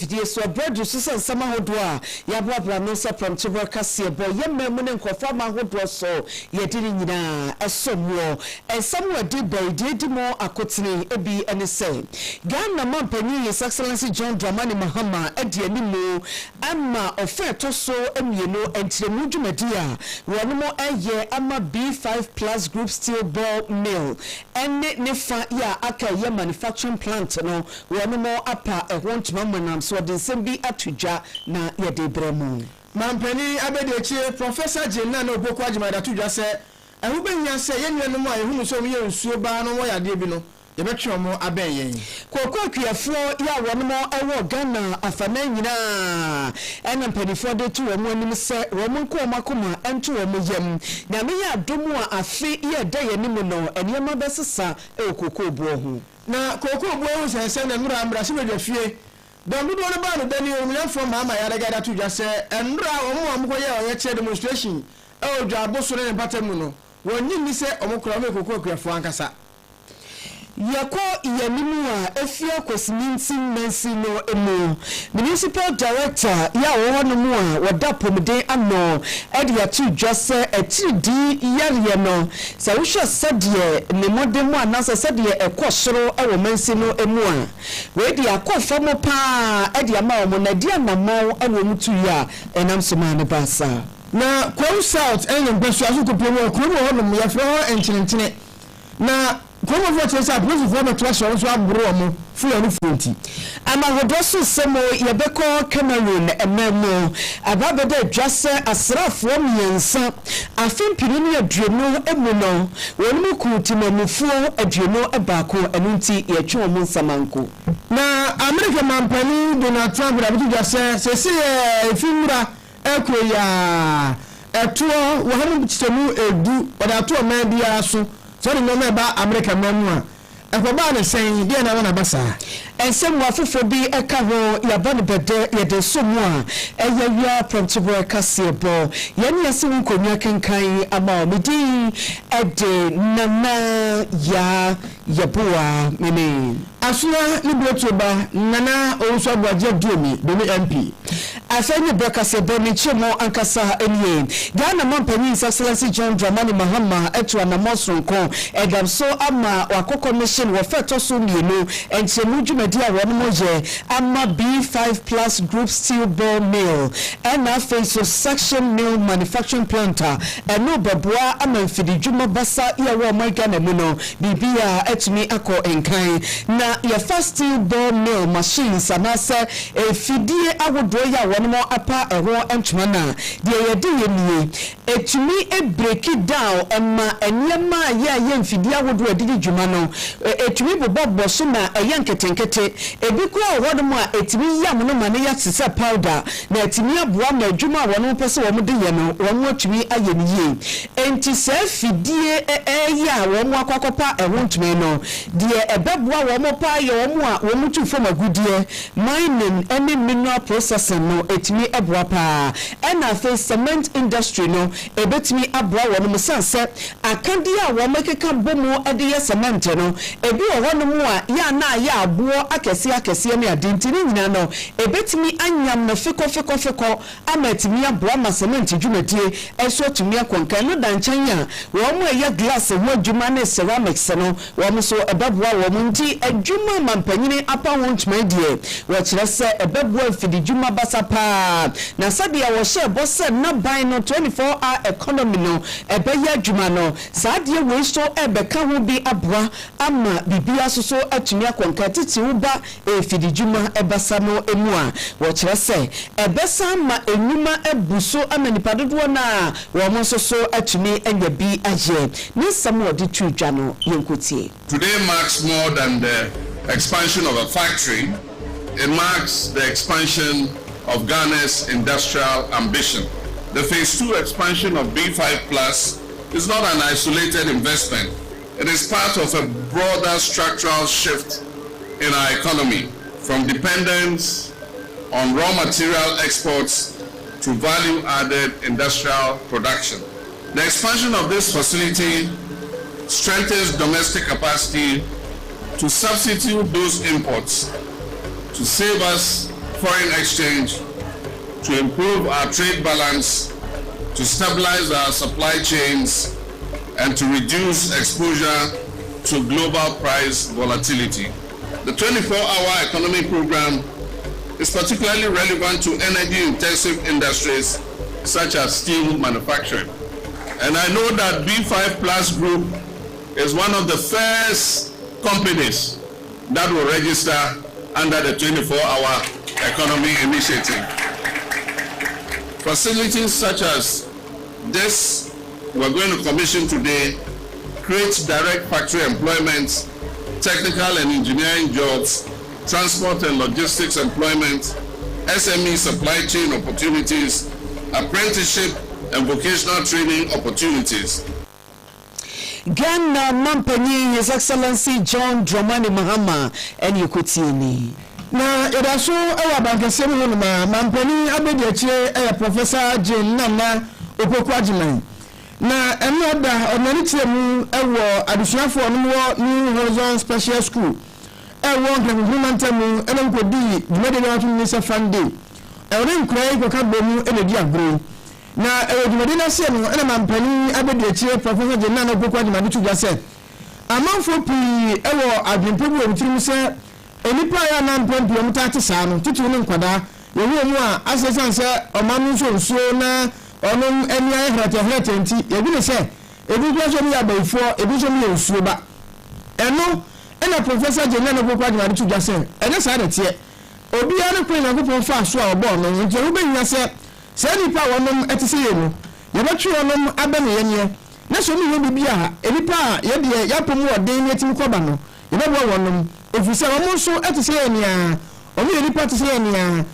fidie so bread so sama hodo a yababra no se from chibraka se boy yemmu ne nkofo ma hodo so yediri nyina esomwo ensamwo di boy di mo akotene ebi ene se Ghana mampanyi His Excellency John Dramani Mahama edi animu ama ofe to so emieno entremu dwumadia wono mo eye ama B5 plus group steel ball mill ene ne fa ya aka ye manufacturing plant no wono mo apa ehwontuma manam so de sembi atudwa na ye de bremu mampani abedechie Professor Jenna no boko agimada tudwa se ehubenya se yenwenu mo ehunu so ye nsuo ba no mo yade bi no yebetwe mo abenyen kokokwiafo ya wono mo ewo Ghana afana nyina ena mpanifo de tu wo anim se wo nko makoma ento wo yem na me ya domu a afi ye da ye nimu no enema besesa e kokobuo ho na kokobuo ho sense na nura amra se bedwafie Dambudo ne ba no dani omyafo mama ya daga tudwa se enura wo mo ye oye che demonstration e odwa aboso ne patamu no wonni ni se omokura me kokokwiafo ankasa Yako yanimu a efia kwesiminti mensi no emu municipal director ya wono mu a wadapomde ano edi atu dwase etidi yare no sa wo hwe sadie ne modemu anasa sadie ekosoro ewo mensi no emu a we di akofo mo pa edi ama wo na dia namo ewo mutu ya enam soma ne basa na Kwam South enye gbesu asukopio mo kuro mo hono ya fro enchirentine na Como vou te dizer, por isso vou me trazer so abro mo fui no fonte. Ama hodoso semo yebeko Cameroon ememo ababede dwase asrafo miensa afimpiri ne adueno emu no wonmu kuntimamufuo adueno ebaako enunti yetwe omo nsamanko. Na America mampani Donald Trump da bitu dwase sese efimura ekoya eto wo hamu bitemu edu oda to man bia so so ni no ba America mamu a ekoba ne sen dia na basa ensem wafofo bi eka ho yabane bede yede somu a eyawia promptable kasebo yene yesi nkonwa kenkan ama omidi ede nana ya Yeboah mene asuna ni blotoba nana onso abuaje duomi bemi MP afenye brakasebo ni chemo ankasa eniye Ghana mampanyi His Excellency John Dramani Mahama etu anamosronko edamso ama wakoko mission wafeto so mienu enchemu dwumadia wono moje ama B5 plus group steel ball mill ena face section mill manufacturing plant eno babua ama mfidi dwuma basa ya wo Ghana mu no bibia etumi akọ enkan na ya first steel ball mill machines anase efidie awodo ya wono mo apa eho entuma na de yede yenie etumi break it down emma enyema ya mfidie awodo adidi dwuma no etumi bobo so na eyanketenkete ebi ko wono mo a etumi yam no mane ya sisa powder na etumi aboa ma adwuma wono pese wo de ye no wono atumi ayeniye enti se fidie ya wono akwakopa eho ntuma no de ebeboa wono pa ye wono a wono tu fom agudie mining any mineral processing no etimi eboa pa ena fe cement industry no ebetimi aboa wono musanse akade a wo makeka bomu ede ye cement no ebi wono mu a ya na ya abo akese ne adentini nyina no ebetimi anyam na feko amatimi aboa ma cement dwumadie eso tumi akonkan no danchan ya wo mu eye glass wo adwuma ne ceramics no wo mu so ebeboa wo mu nti adwuma mampanyine apa wontuma die wo kire se ebeboa fidi dwuma basa pa na sadia wo hye bose na ban no 24-hour economy no ebeye adwuma no saadie we so ebeka ho bi aboa ama bibia so atumi akonkan titi wo ba fidi dwuma ebasa no emu a wo kire se ebesa ma enuma ebuso ama nipadodo na wo mo so atumi anya bi aje ni samo de twudwa no yenkotie. Today marks more than the expansion of a factory. It marks the expansion of Ghana's industrial ambition. The Phase 2 expansion of B5 Plus is not an isolated investment. It is part of a broader structural shift in our economy, from dependence on raw material exports to value-added industrial production. The expansion of this facility strengthens domestic capacity to substitute those imports to save us foreign exchange, to improve our trade balance, to stabilize our supply chains, and to reduce exposure to global price volatility. The 24-hour economy program is particularly relevant to energy-intensive industries such as steel manufacturing. And I know that B5 Plus Group is one of the first companies that will register under the 24-hour economy initiative. Facilities such as this we're going to commission today create direct factory employment, technical and engineering jobs, transport and logistics employment, SME supply chain opportunities, apprenticeship and vocational training opportunities. Ghana Mampani, His Excellency John Dramani Mahama, and Yukutini. Na yadaso ewa bankasem ho ma mampani abediache Professor Jane Nana Opoku Ajiman. Na eno da onani tiremu ewo adusuafo no New Horizon Special School. Ewo nkranhumantemu eno nkodi dwumede na tumi se Sunday. Ewo nkrai koka bomu enedi agro. Na ewo dwumede na se no ena mampani abediache Professor Jane Nana Opoku Ajiman bitu gase. Amanfo pi ewo adwempebu obutirim se enipa ya na mpempe mutati saa no titu ne nkwada yewu mu a asesan se omanu nso na onum eni ahrete nti yebi ne se ebi gwaso mi abaifo ebi so mi nsuo ba eno ena Professor Jane na Opoku Ajiman tu gase ene saa de tie obi ya ne kwen na gopon fa so a obo no nti wo benya se nipa wonum etise ye no yebetwe wonum abene yenye na so mi wo bibia enipa ye de yapomu oden ne tim koba no yebebo wonum efise omo so etise ye nia omo ye nipa etise ye nia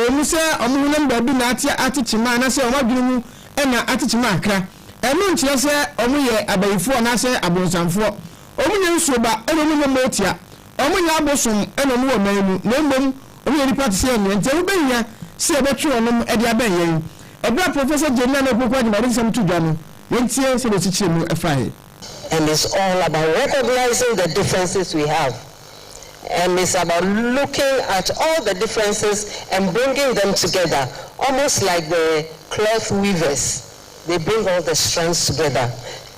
omo se omo hunam ba bi na atichima na se omo adwunu ena atichima akra eno ntia se omo ye abayifo na se abonsanfo omo ye nsuba eno omo motia omo ye abosom eno omo womanu na mbom omo ye nipa etise ye nia ntia wo benya se ebetwe onum ede aben ye ebra Professor Jane na Opoku Ajiman sem tudwa no yentie se be chichi mu efae. And it's all about recognizing the differences we have. And it's about looking at all the differences and bringing them together, almost like the cloth weavers. They bring all the strands together.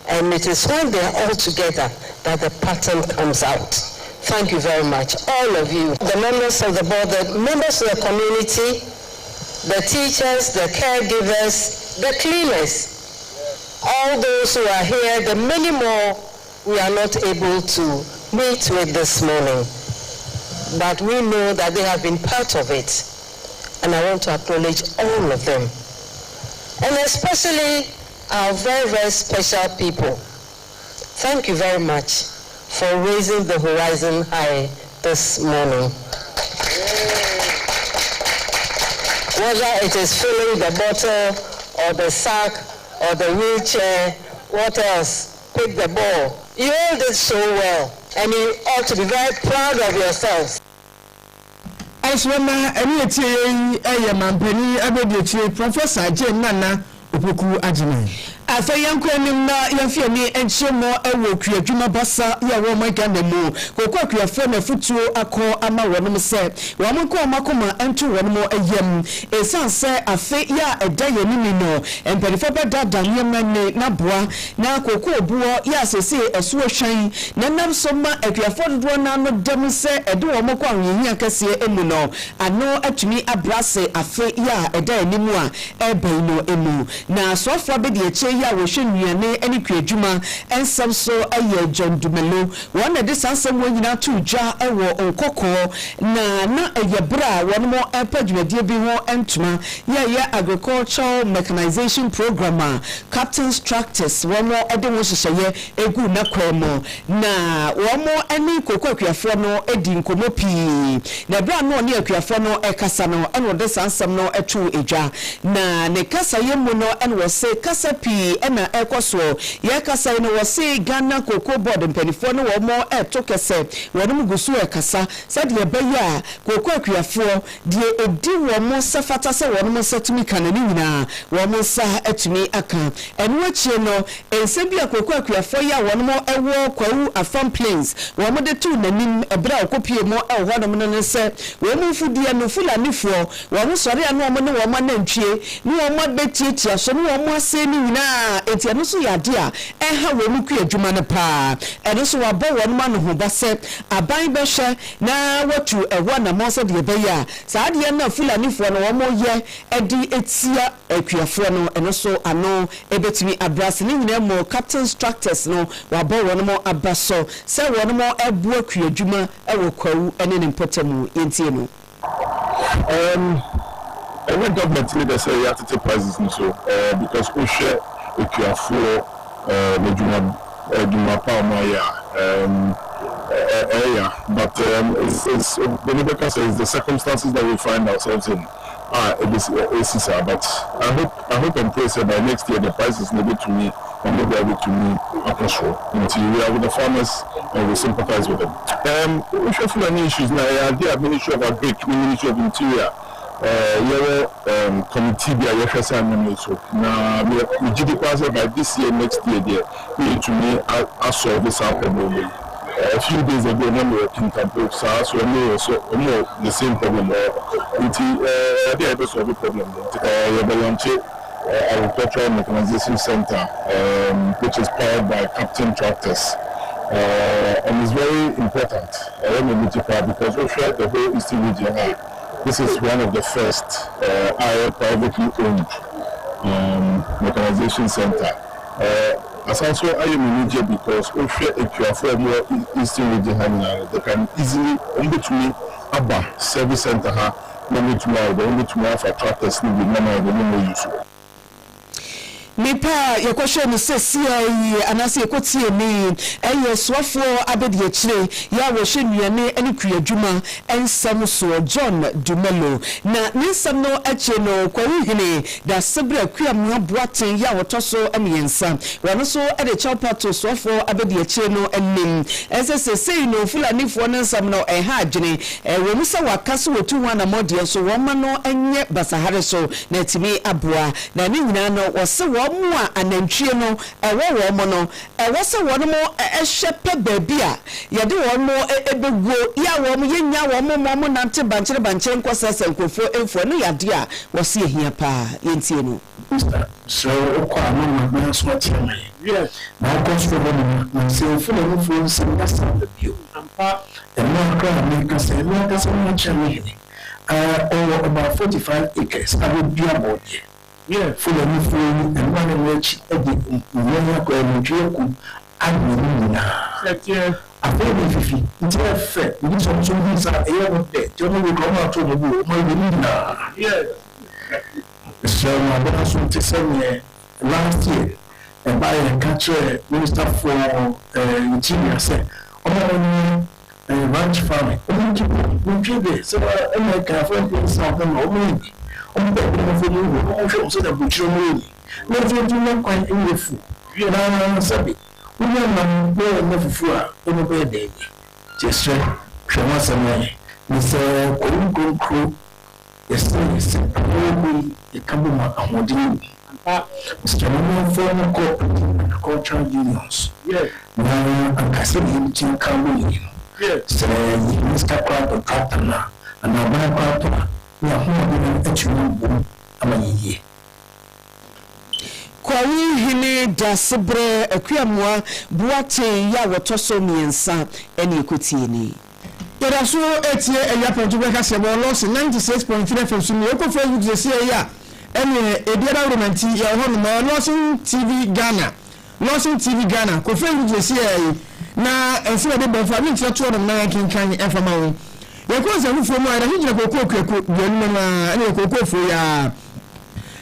And it is when they are all together that the pattern comes out. Thank you very much, all of you. The members of the board, the members of the community, the teachers, the caregivers, the cleaners, all those who are here, the many more we are not able to meet with this morning. But we know that they have been part of it. And I want to acknowledge all of them. And especially our very, very special people. Thank you very much for raising the horizon high this morning. Whether it is filling the bottle or the sack or the wheelchair, what else? Pick the ball. You all did so well, and you ought to be very proud of yourselves. Aiswema eni etie mampani abedietie Professor Jane Nana Opoku Ajiman. Afayankwenim na yafiyemi enchemo ewo kwadwuma basa ya wo magana mu kokwa kwafo na futuo akọ ama wonum se wo mko makoma entu wonum eyem esanse afe ya eda yenimi no emperifo beda danyemane na boa na kokwa obuo ya sese esuo hwan na nam soma akwafo dodo na no dem se ede wo mko anwehia kase emu no ano atumi abrase afe ya eda yenimu a ebaino emu na sofra be de ya wo hwennuane ani kwadwuma ensam so aye John Dumelo wona de sansam wonyina to dwa ewo onkoko na eyebra won mo epadwumadie bi ho entuma ya agricultural mechanization program captain's tractors won mo ede wo hyehyeye egu na kwemo na won mo ani kokwakwafo no edi nkomo pii na bra no ne akwafo no ekasa no eno de sansam no etu edwa na ne kasa yemu no eno wo se kasa pii pii ena ekoso ye kasa no wose Ghana Cocoa Board mpanifo no wo mo eto kese wonum gusu ekasa said ye beya cocoa akuafo de edi wo mo safata se wonum satumi kanani nyina wo mo sa atumi aka eno achie no ense bia cocoa akuafo ya wonum ewo kwawu afam plains wo mo de tu nanim ebra okopie mo ewo honom no se wo mo fudie no fulanifo wo mo sori anu mo ne wo mo nantwie ni wo mo betietia so ni wo mo ase ni nyina enti eno so yade a eha wo mu ku adwuma no pa eno so wabo wonum anu ho base aban behwe na watu ewo na mo se de beya saa de na fulanifo no wo mo ye edi etia akuafo no eno so ano ebetimi abrase ni nyina mo captain structures no wabo wonum abaso se wonum ebu aku adwuma ewo kwawu ene ne mpotemu yentie no every government leader say you have to take prices so because we share akuafo the but it's the Rebecca says the circumstances that we find ourselves in but I hope and pray that by next year the prices will be to me and they'll be able to me control until we are with the farmers and we sympathize with them. We should feel any issues now. The Ministry of Agriculture, Ministry of Interior, committee be a reference so now we GDP by this year next year there we need to me I solve this problem. A few days ago, we were in Tampa, so we know the same problem. Until the episode of the problem, Agricultural Mechanization Center, which is powered by Captain Tractors, and it's very important. Because we share the whole Eastern region. This is one of the first privately owned mechanization center. As also I am immediate because we share a QFO more Eastern region, they can easily only to me Abba service center only tomorrow for tractors need the money use. Mipa yakoshe ni sesia yi anase ekotie ni swafo abedi akire ya wo hwenuane ani kuadwuma ensam so John Dumelo na ninsam no ache no kwawuhine da sebra kuamwa boaten ya wotoso amiensa wano so ede chawpato swafo abedi akire no anim sei no fulanifo no nsam no ha adwene wo musa wakaso wotu wana modie so wo ma no enye basahare so na timi aboa na ni nyina no wose Mwa anantwie no ewo mo no ewo se wono mo ehwepe baabi a yede wono ebegwo ya wo mo yenya wo mo nante bankyere nkosese nkofo enfo no yade a wose ehia pa yentie no so okwa no ma so tiame yes na konstro no na se ofo no fo se ngasa bio ampa e mo akra America se mo kasa mo chame over about 45 acres abia body. Yeah, full of food and one which at the Monaco I feel 50. It's a fact. We some things are a year of death. You know, we come out to the book. Yeah. So, my boss went to send me last year and buy a catcher minister for Interior. Said, oh, ranch farming. We keep it. So, I'm like a friend something or maybe. On the on so that we show me. Never do not quite in the food. You know, Sabi. We are not never for any day. Just say, Shama Samay. Mr. Kung Crew. Yes, a Kabuma Amodi. Mr. Norman former corporate agricultural unions. Yes. Now, I'm casting him to Kamu. Yes. Say, Mr. Crab and Katana, and our partner. Kwawi hine da sebre akuamwa buate ya wotoso miensa eni ekotie ni yada so etie eyaponto beka sebo Lawson 96.3 FM sumi eko Facebook zesi ya eni ediara romanti ya hono ma Lawson TV Ghana ko Facebook zesi ya na enfuna de bonfa mi tito no na kinkan efama wo yeko se mufo mu ara hijira kokoko yenu na eni kokofo ya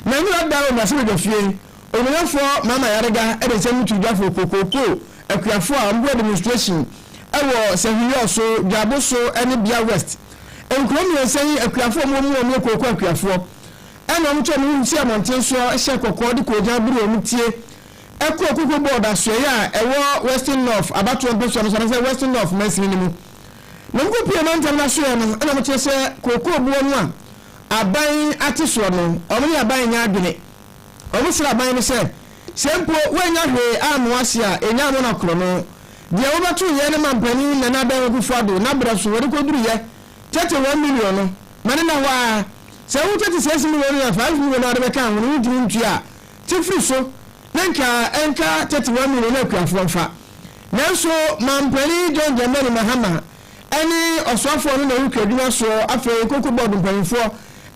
na mi adawo na se de fie onwefo mama yarega ede se mutu dwafo kokoko akuafo a mbo administration ewo sehiyo so dwabo so eni bia west enkrom yesen akuafo mu kokoko akuafo ena mto mu nti amonten so ehye kokko de koja buru omutie eko okuko board asoya ewo Western North abato person so say Western North mesini ni mu no ko pie no ntam na soya no na mo che se koko buo no a aban ate so no omo ni aban nya adwene omo sira aban ni se sempo wanya hwe anu ase a enya no na kro no de wo batu ye ne mampani na na dan ku fado na bra so wori ko duru ye 1 million no mane na wa se wo 36 million na 5 million na de kan wo duru ntua ti free so nanka enka 31 million na kuafo mfa nanso mampani John Dramani Mahama ani oswafo no na wukaduma so afei koko board mpanfo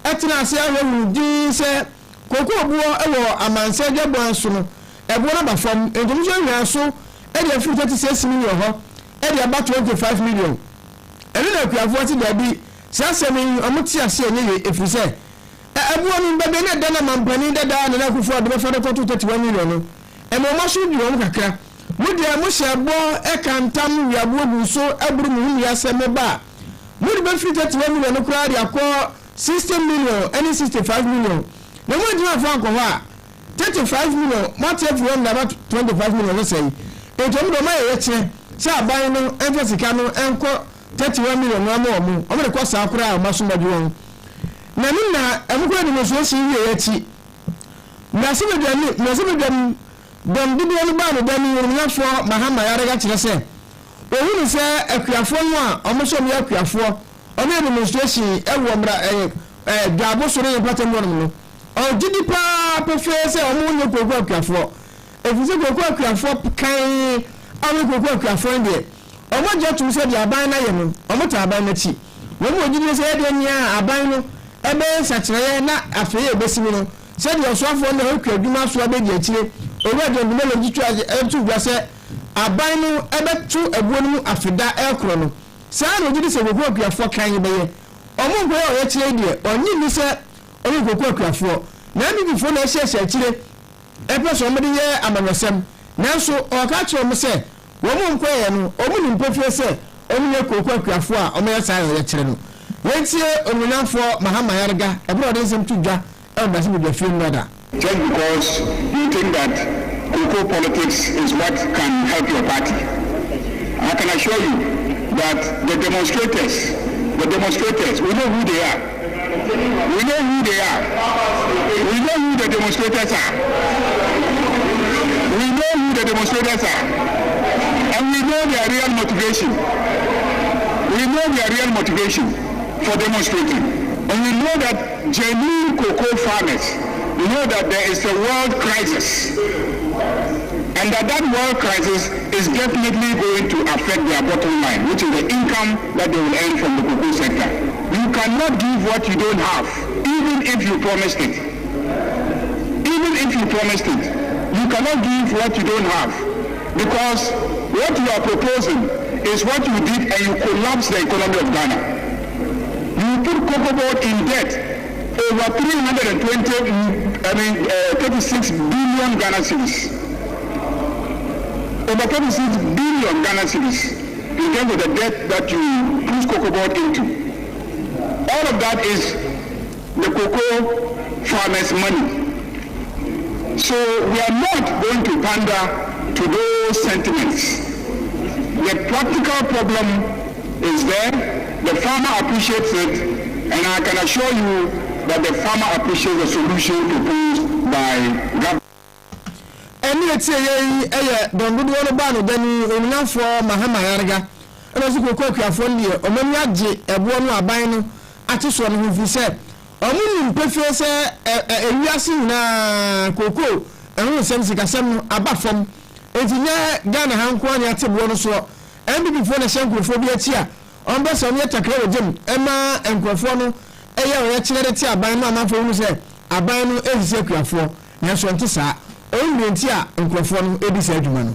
etina ase ahwu di se koko obuo ewo amanse dwebo so no ebo na ba fam entumso hwa so e dey 36 million ho e dey about 25 million eni na kuafo ti da bi sasemi omuti ase enye efise ebuo no bebe na dana mampani dada na kufu de be fada 31 million no e mo maso bi won kakra mudi mo shebo e kantam wiabo bu so aburu mu ya seme ba mudi be 31 million no kura dia ko 60 million any 65 million na mo di afa ko ha 35 million mo te fi won about 25 million no say e to mo do ma ye kire sa aban no en sika no enko 31 million no mo o me ko sa kura o maso madu won na nina emukura ni so si ye yachi na sebe dam bibi no ba no dam yurumya fo Mahama yarega kire se ohu ni se akuafo no a omoso me akuafo omo administration ewo mra dwabo so re patam no o gidi pa pefe se omo nye kogu akuafo efuse kogu akuafo kan awe kogu akuafo ndie omo je tum se dia aban na ye no omo ta aban na chi wo mo gidi se de nya aban no ebe sachire na afei ebesimi no se de osofo na akwaduma so abedi akire owe de ndumelo gitu etu gwase aban no ebe tu ebuo no afida ekro no saa no gidi se gogo akuafo kan be ye omo ngo ye akire de onyi ni se omo gogo akuafo na bi bifo na ehye akire ebe so mo de ye amanwasem nanso o ka kire mo se wo mo nko ye no omo ni mpofie se omo ye gogo akuafo a omo ye saa ye akire no wentie omunafo Mahama yarga ebro de nsem tudwa e ba se bi film brother just because you think that cocoa politics is what can help your party. I can assure you that the demonstrators, we know who they are. We know who they are. We know who the demonstrators are. We know who the demonstrators are. And we know their real motivation. We know their real motivation for demonstrating. And we know that genuine cocoa farmers know that there is a world crisis. And that world crisis is definitely going to affect their bottom line, which is the income that they will earn from the cocoa sector. You cannot give what you don't have, even if you promised it. Even if you promised it, you cannot give what you don't have. Because what you are proposing is what you did and you collapse the economy of Ghana. You put cocoa board in debt over 36 billion Ghana cedis. Over 36 billion Ghana cedis in terms of the debt that you push cocoa board into. All of that is the cocoa farmers' money. So we are not going to pander to those sentiments. The practical problem is there. The farmer appreciates it, and I can assure you that the farmer appreciates the solution proposed by government. Eni eti eye dongudu wonu ba no dani omunafo Mahama yarga eno si kokwa kwafo ndie omani age ebo no aban no ate so no hu se omuni mpefie se ewiase na koko ehun sem sikasem no abafom etinya Ghana hanko ani ate bo no so MBB na shankrofo bi ati a ombe so ne takra wogem ema enkrofo no eye o ye kyerere ti aban no amafo mu se aban no ehise kwafo na so nti saa onwenti a nkrofo no ebisa adwuma no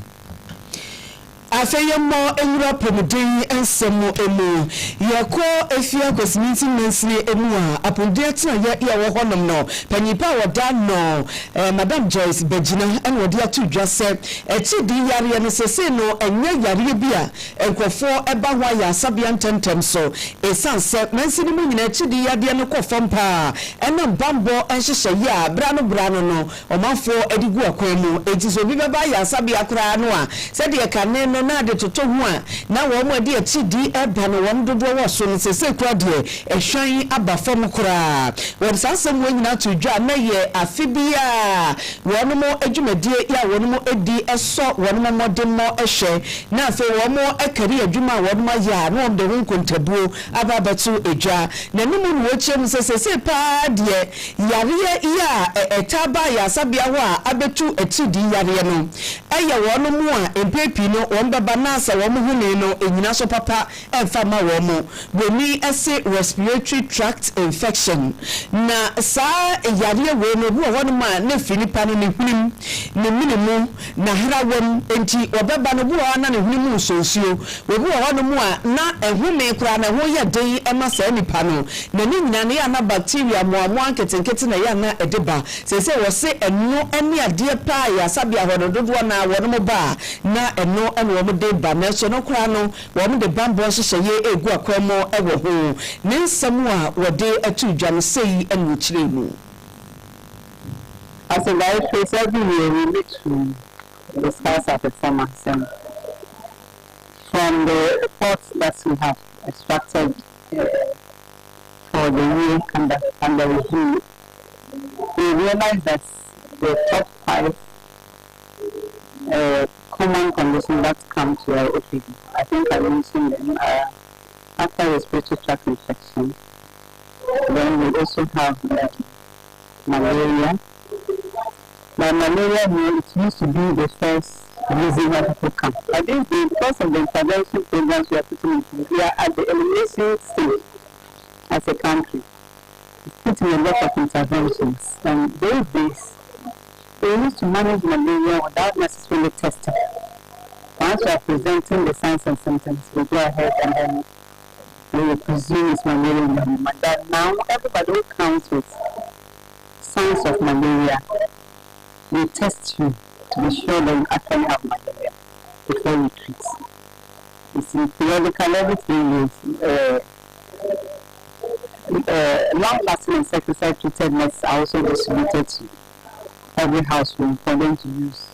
afeyemo enwura pomodin ensemo emu yako efia kwesminti mensini emu a aponde tena ya wo honom no panyipa woda no madam Joyce Begina en wodi atu dwase echidi yare ne sese no enye yare bia enkofo eba hwa ya sabia ntentem so esanse mensini mu nyina echidi yade ne kofom pa enam bambo enhyehyɛ ya brano no omafo edigu akwemu etizo bi beba ya sabia kra no a sede kane no na de toto ho a na wo mo de echidi eba no won dodo wo so no sese kra de ehwan aba fam kra wo sansem wo nyina to dwa na ye afibia won mo adwumadie ya won mo edi eso won mo modem mo ehwe na afi won mo akari adwuma won mo ya no de ho kontabuo aba batu edwa na numu no chem sese pa de yare ya etaba ya sabia ho a abetu echidi yare no eye won mo a empepi no won baba na asa won hune no enyina so papa emfa ma won mo woni ese respiratory tract infection na sa yare we no hu won ma na finipa no ne hunim ne minimu na harawam enti obaba no bu na ne hunim nsonsuo we bu won mo a na ehume kura na ho ya den ema sa nipa no na ni nyina ne ya na bacteria moamo anketenkete na ya na edeba sese wo se eno ene ade pa ya sabia hododo na won mo ba na eno ene wo mo de ba na so no kura no wo mo de bambo hyehyeye egu akwamo ewo ho ne nsam a wo de atu dwa no sei enu kire mu. As a life face every year we meet to discuss afisem from the reports that we have extracted for the year under review. We realize that the top 5 common conditions that come to our OPD. I think I mentioned them after respiratory tract infection. Then we also have malaria. Now, malaria, it used to be the first reason why people come. I think because of the intervention programs we are putting in place, we are at the elimination stage as a country. We're putting a lot of interventions. And those days, we used to manage malaria without necessarily testing. Once we are presenting the signs and symptoms, we go ahead and then we will presume it's malaria in the moment. But now, everybody who comes with signs of malaria, we test you to be sure that you actually have malaria before we treat. It's periodical every 3 years. Long-lasting insecticide treated nets are also distributed to every household for them to use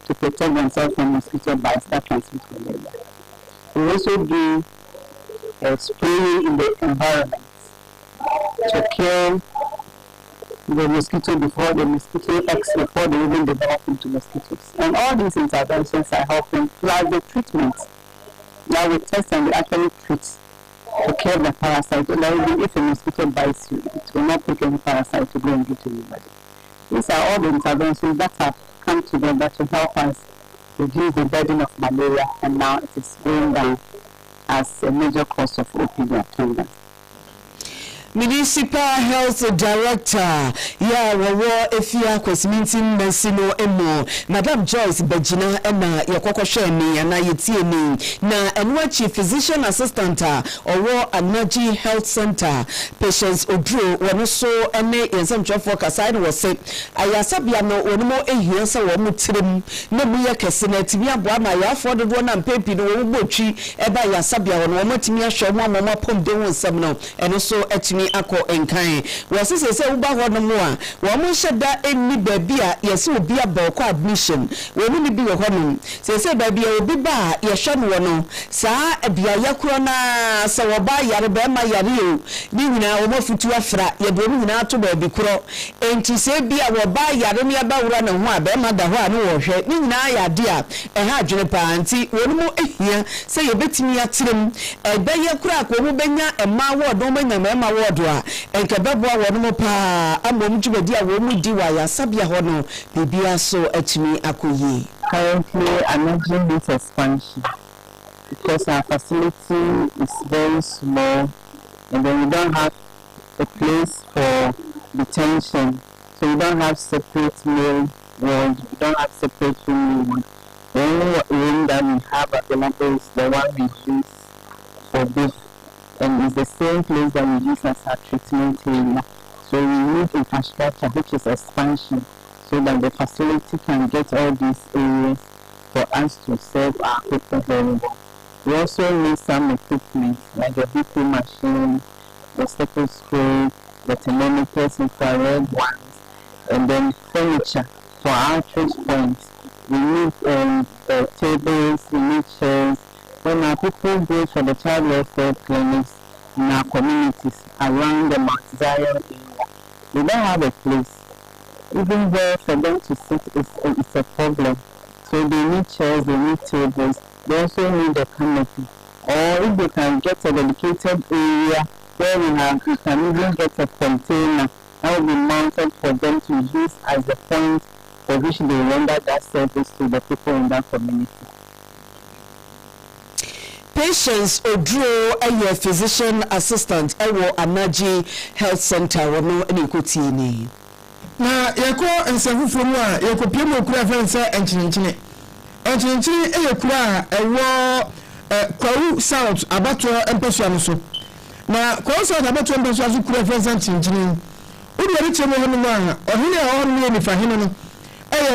to protect themselves from mosquito bites that transmit malaria. We also do a spray in the environment to kill the mosquito before the mosquito X, before they even develop into mosquitoes. And all these interventions are helping, plus the treatment. Now we test and we actually treat to kill the parasite. Even if a mosquito bites you, it will not take any parasite to go and get to anybody. These are all the interventions that have come together to help us reduce the burden of malaria, and now it is going down as a major cause of OPD attendance. Municipal Health Director Yaa Yeboah efia kwesminti mensino emo Madam Joyce Begina na yakokohwe ni na yetie ni na enwa Chief Physician Assistant owo Anaji Health Center Patients Odro wono so ene yensamtwafo kasai wo se ayasabia no wonmo ehiansa wo mutrem na mu yakese na timi aboa ma yafo dodo na mpepi no wo botwi eba yasabia wo matimi ahwe mo amoma pom de ho nsam no eno so atimi ako enkan wasese se uba ho no mo a wo mo hyeda enni baabi a yesi obi aboko admission wo ni bi wo ho no se baabi a obi ba ye hwe no no saa abia yakro na se wo ba yare ba ma yare o ni nyina wo mafutu afra ye do ni nyina to baabi kro enti se bi a wo ba yare ne ba wura na ho a ba ma da ho a no wo hwe ni nyina ya de a ha adwene pa anti wo no mo ehia se ye betimi atrem ebe ye kura ko mo benya ema wo do manya ema wo do a enkebebo a wono pa amom djubedi a wo mu di wa ya sabia ho no bibia so atimi akoyi. Currently managing this expansion because our facility is very small and then we don't have a place for detention, so we don't have separate male ward, we don't have separate female ward. The only room that we have available is the one we use for this, and it's the same place that we use as our treatment area. So we need infrastructure, which is expansion, so that the facility can get all these areas for us to serve our people very well. We also need some equipment, like the BP machine, the stethoscope, the thermometers, infrared ones, and then furniture for outreach points. We need tables, we need chairs. When our people go for the child welfare clinics in our communities around the Mount Zion area, they don't have a place. Even there for them to sit is a problem. So they need chairs, they need tables, they also need a canopy. Or if they can get a dedicated area where we can even get a container that will be mounted for them to use as the point for which they render that service to the people in that community. Patience Odro, a physician assistant, Anaji Health Center, Wano Nikotini. Na yako nsefufu mu a yako mu okura fense enchinchine eyekura ewo kwawu south abato empesua no so na kwawu south abato empesua so kura fense enchinchine udi eri chemo hono mu a ohine ohno ni fahino no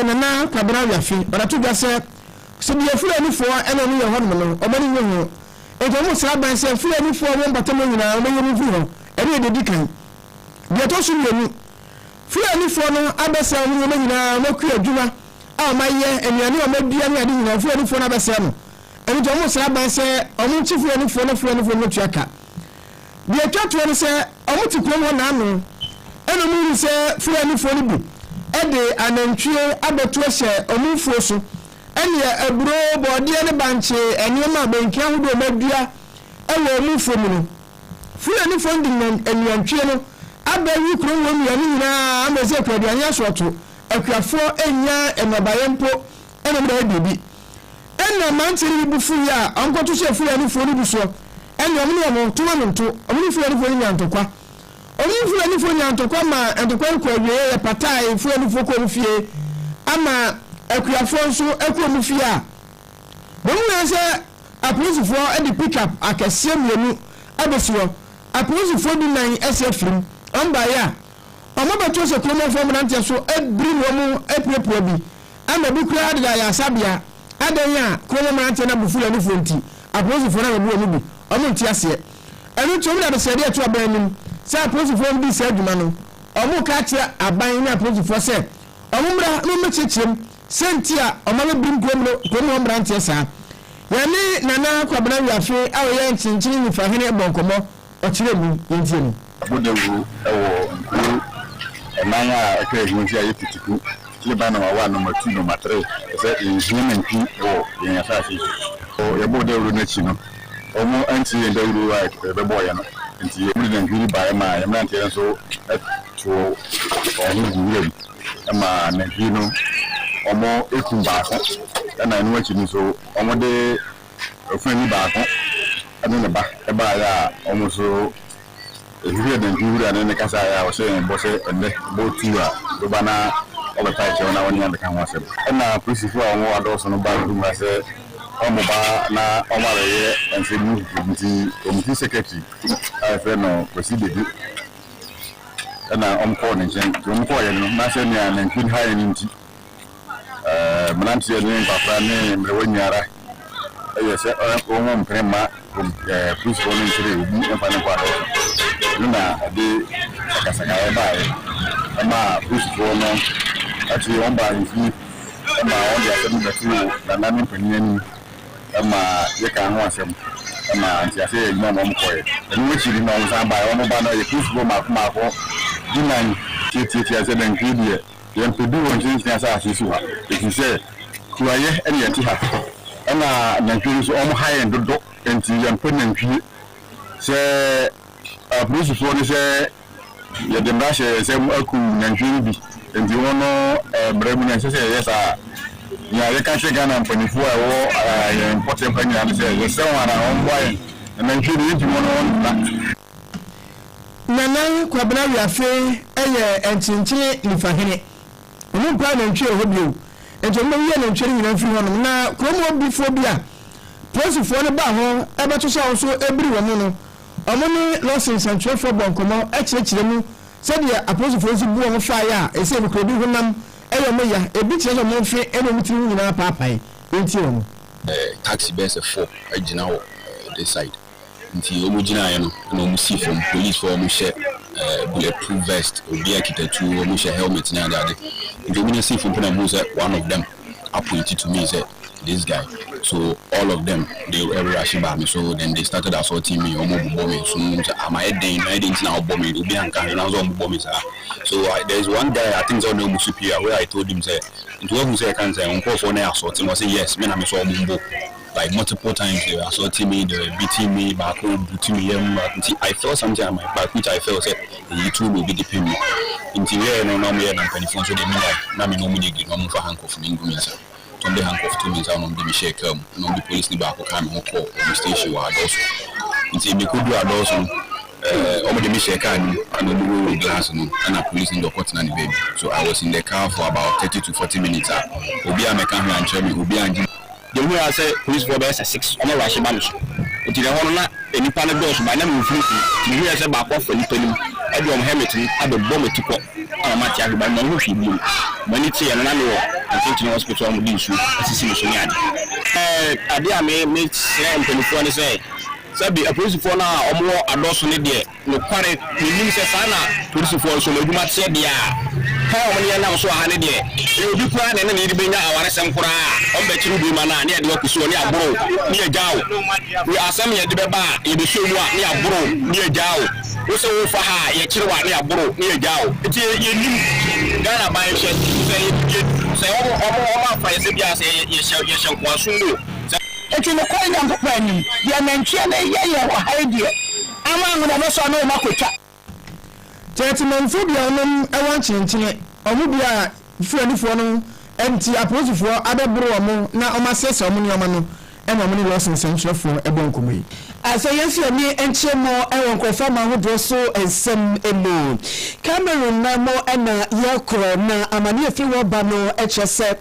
nana kwabra wiafi barato gase so bi efura ni fo ena ni hono no omani nwo eto mu sra ban se efura ni fo wo mbatamo nyina omani mu fu ho eri de dikan de to so yenu Fulani fono abesa mu no nyina maku adwuma a maye enuane o madua ne ade nyina fulani fono abesa no eni to mo sra ban se omo chi fulani fono tuaka de twato ne se omo ti krom ho na ano eno mu se fulani fono bu ede anantwie abeto hye omo fuo so ene aburo bode ne banche enema banki ahodo madua ewo omo fuo mu no fulani fono di enantwie no abayi kuro wo mi ani nyina ameze kwaduane asoto akuafo enya enabayempo ena mra bibi ena mantiri bufu ya ankoto shefu ya ni fori buso ena omo to ma nto omo fu ya ni fori nyantokwa omo fu ya ni fori nyantokwa ma entokwa kwawie ya patai fu ya ni foko mfie ama akuafo nso akuo mfie a bomu ya se apolisi fo edi pick up akese mienu abesiwo apolisi fo di nan esefrim amba ya omabato se kromo fo mrantia so ebri wo epuepue bi ama bi kura de ya sabia adanya kromo mrantia na bufu ya ni fonti apolisi fo na bi wo bi omo ntiase enu to mi da se de to abanim se apolisi fo bi se aduma no omo ka tia aban na apolisi fo se omo mra no mechechim sentia omo bi kromo mrantia sa yani nana kwabana wiafe awo ya nchinchini ni fahene bonkomo ochire mu yentiem Bodewu ewo nanya ekreji ya yepitiku tiba na wa number 2 number 3 se injinment o yen asafi o yebodewu na chi no omo anti ndewuru wa bebo ya no nti yebudi na ngiri ba ma ya mante so to onu gure ama na hino omo ekumba ko na enu achi ni so omo de ofani ba ko anu ne ba e ba ya omo so ehuri den ehuri ane kasa ya o se bose ende botua do bana o be tai na woni ande kan wase na principal o wa do so no ba du ma se o mo ba na o ma re ense mu nti committee secretary afa no president na o ko ne jen o ko ye no na se ni an kin ha ni nti mlanti ne papa ne mrewanyara se o mo mprema principal ni tere bi en fa ne kwa na de sakasaka ya bae ama principal no ati on ba nfi ama on dia se mu tu na na ni panini ama ye ka ho asem ama anti ase ye mo mo ko ye ni we chiri na on san ba on ba na ye principal ma ko dinan ti ase den kidie ye mpedu won tin asa asisu ha ti se kuaye ene ye ti ha ama na kiri so on high end do enti ye mpenan kwi se police for ni se ya de mbashe se aku na nhwiri bi enti wono bremu na se yes a ya le ka se gana mpanifu a wo ya important panya ni se yes wana on boy na nhwiri nti wono nana kwabna wiafe eye enchinchine nifahene onu pa na ntwe ho bio ento mo wie no ntwere nyina mfiri hono na kromo bifo bia prosifo ne ba ho ebeto so so ebiri wo no omo ni Lawson 96.3 bonkomo ekirekire mu sadia aposifo si bu omo fa ya ese bi krobi honam eyo me ya ebi kire so mo mfe eno mutiri nyina paapai enti omo taxi bus 4 agina ho this side nti omo gina ya no na omo see from police for omo share bulletproof vest obi akitatu omo share helmet na ade nti omo see from na mo say one of them appointed to me say this guy. So all of them, they were rush by me. So then they started assaulting me, almost bombing. So I'm a I didn't now bomb me. So there's one guy I think is on the superior where I told him say, "Into what say I can say on call for an assault." I say yes, man, I'm so mumbo. Like multiple times they were assaulting me, they were beating me, back beating me. I felt something on my back, which I felt said the two will be the me. Interior no no me and 24 so they me like na me no me give no move handcuff me ngumi. On the handcuff to me, on the shake no the police ni back come on call on station wa also nti me could do also on the shake and no glass no and a police in the court na the baby. So I was in the car for about 30 to 40 minutes. Obi ameka ho anche me obi anji the way I say police for best 6 on rush ban so nti the hono na enipa na do so ba na me free the way I say back off enipa ni e do helmet ni ade bomb etiko amati agba na ho hwi bi mani tie na me I think hospital am di issue asisi me so ni ade a me share telephone ni say sabi a police for na omo adoso ne de no kware ni nim se sana police for so maduma tie de a ha omo ne na so ha ne de e obi kwa na ne de benya aware sem kura o be chiru bi ma na ne de wakuso ni aburo ni ejawo we asem ye de be ba e be so mu a ni aburo ni ejawo wo se wo fa ha ye chiru wa ni aburo ni ejawo eti ye nim Ghana ba ye say omo fa ye se bia say ye kwa sundu eti no kwa nya mpapa nim dia mentwe na ye wa haidie ama ngona no so no makotwa tete manfo bia onom ewan chinchine omo bia fuanifo no enti aposifo adabro omo na omasese omo ni omo no ema omo ni Lawson 96.3 ebonkomo yi asa yefi ami enchemo ewon konfirma hodro so ensem emo Cameroon na mo na yakro na amani efi wo ba no echese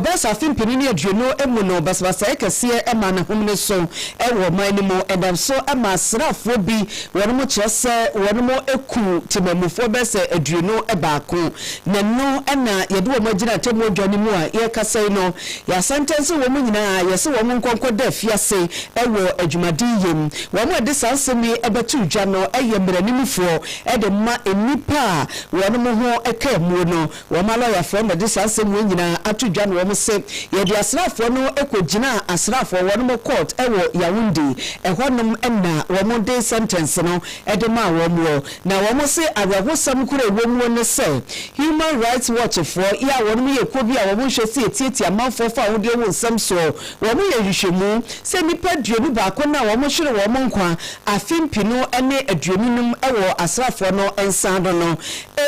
best afin pinini adueno emu no basbasa ekese ema na homne so ewo man ni mo edam so ema srafo bi wonu mo chese wonu mo eku timamufo bese adueno ebaako na no na yede wo magina temo dwani mu a ye kasai no ya sentence wo mo nyina yese wo mo nkonko da fiase ewo adwumadi yem wamo de sansemi ebetu dwa no eyemranimfo ede ma enipa wonu mo ho ekamu no wama lawyer from de sansemi nyina atudwa no wamo se ye de asrafo no ekogina asrafo wonu mo court ewo Yaoundé ehonum na wamo de sentence no ede ma wamo na wamo se awahosam kura womu ne se Human Rights Watch for ya wonu ye kobi a wamo hwese etieti amanfo fa wode wo nsam so wamo ye hwehwemu se nipa duenu ba ko na wamo hwere wamo nkwa afimpino ene aduenunum ewo asrafo no ensado no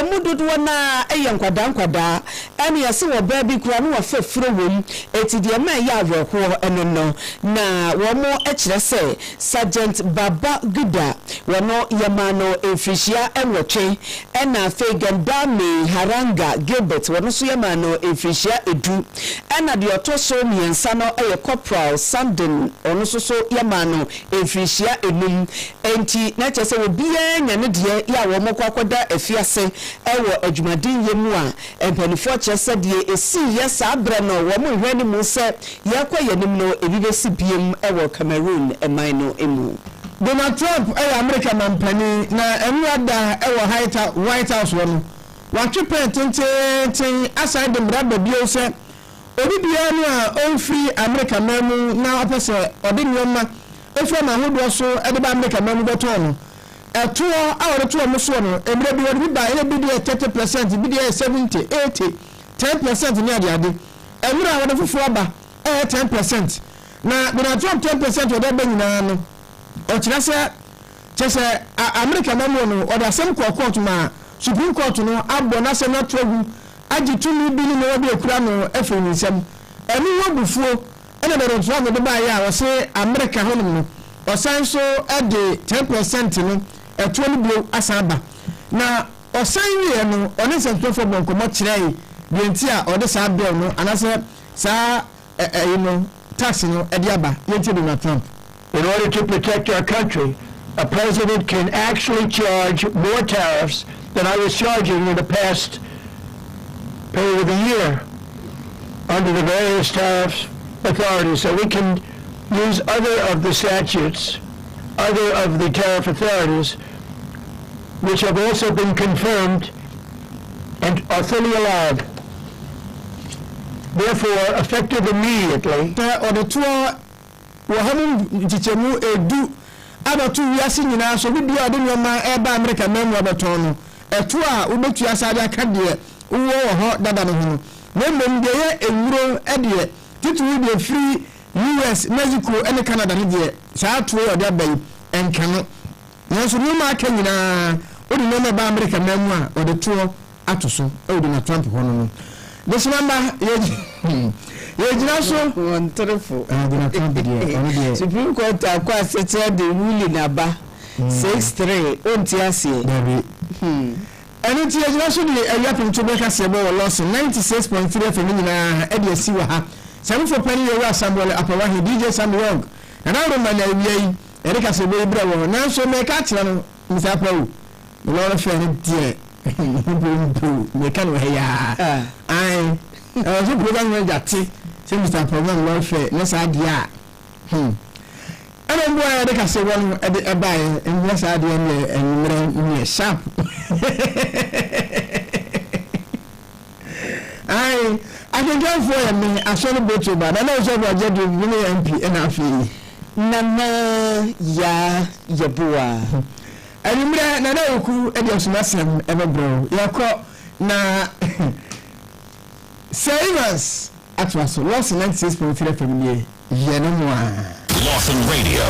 emudodo na eyenkwada ene yase wo ba bi kura no wo fefuro wom etidie ma ya awerho eno no na womo ekire se Sergeant Baba Guda wono yamano efrishia enwotwe ena Fegandame Haranga Gilbert wono so yamano efrishia edu ena de otoso miensa no eye Corporal Sandin ono so yamano efrishia enum enti na chese obia nyane de ya wo mokwakoda afiase ewo adwumadin yemu a empanifo chese de esi yesa abre no wo mo hwani mu se yakwa yanim no ebibesi biem ewo Cameroon emino emu Donald Trump America mampani na emwada ewo White House wono watwepe tenten aside dem raba bio se obi bia no a onfi America mamu na opese ode nyoma efu na hodo so edeba America mamu beto no eto awore to mo so no emre bi wode ba ele bi de 30% bi de 70 80 10% ni ade emre awore fufu aba 10% na Donald Trump 10% ode ba nyina no o kira se chese America mamu no ode asem court ma Supreme Court no abo na se na trogu agitumi bi ni no bi ekura no efe nsem eni wo bufuo ene de Trump de ba ya wo se America honum no o san so ede 10% no eto ni bio asaba na o san wi no oni se to for bonko mo kire bientia or the sad bill no and I said sa tax no ediaba yenti Donald Trump. In order to protect our country, a president can actually charge more tariffs than I was charging in the past period of the year under the various tariff authorities. So we can use other of the statutes, other of the tariff authorities, which have also been confirmed and are fully allowed. Therefore, effective immediately. Or the tour Wahamu Tichemu Edu about 2 years in now, so we do a dinner Eba American memoir batono. A tour Ubetu Asada Kadia, Uwo hot Dadano. When they a euro edie, it will be a free US, Mexico, and Canada here. South way or that bay and cannot. Yes, no market in a ordinary American memoir or the tour Atoso, Odin Trump. This number, so wonderful. Supreme Court acquired settled the ruling number 6-3. And it's actually a weapon to make us about Lawson 96.3 FM Eddie Siwa. Some for penny away somewhere up around DJ Sam Young. And I don't mind Erika Sebo Bravo. Now so make at Mr. Pro. The Lord of Fair dear. We can't hear. I was a program that Mr. Program welfare, yes, idea. And I'm going to say one a buy and yes, idea and sharp. I can go for me. I saw the boat, but I know about Jedi MP and I feel Nana Yaa Yeboah. I remember Nana Oku Edios Massam ever bro. Yako na Savers. At was Lawson 96.3 FM. Lawson Radio.